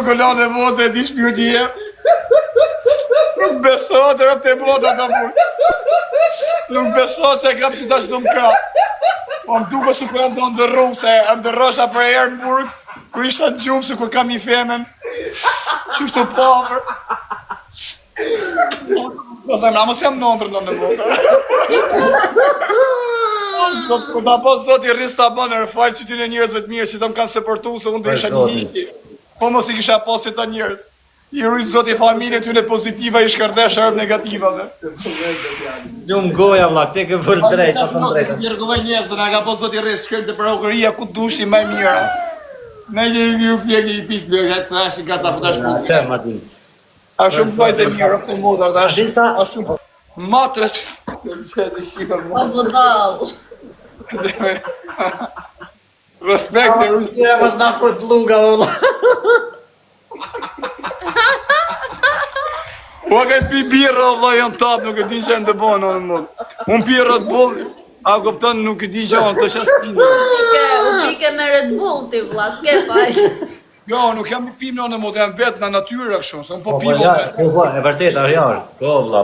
Nuk e lanë e vote e di shpjurtje. Nuk besot, rëp të bota të punë. Nuk besot se kam që tash të më ka. Po më duke su kërë më ndërru, se më ndërrosha për herë në burg, ku ishta në gjumë se kur kam një femen. Qështë të pavër. Do se mos jam nëndër në botë. Kur ta po zoti rris ta bën e falë që ty në njerëzve të mirë që të më kanë seportu se unë të isha një hiqi. Po mos i kisha pasi të njerëz. I rrit zoti familje ty në pozitiva i shkërdesh herë negativave. Gjumë goja vlla, te ke vërë drejt, apo në drejt. Ti rregove njerëz, na ka po zoti rris shkël të prokuria ku dushi më mirë. Ne ju fjegi i pikë dhe tash i gata futash. Se Martin. A shumë vajzë mirë po modar tash. A shumë matre. Po budall. Respekt e rrit. Ja mos na fut lunga valla. Po ka pi birra valla janë tap, nuk e di që në të bënë në mund. Unë pi Red Bull, a kupton nuk e di që unë të shas pinë. U pike me Red Bull ti vlla, s'ke faj. Jo, nuk jam i pinë në mund, jam vetë në natyrë kështu, se unë po pi Po ja, e vërtet, arjar. Po valla.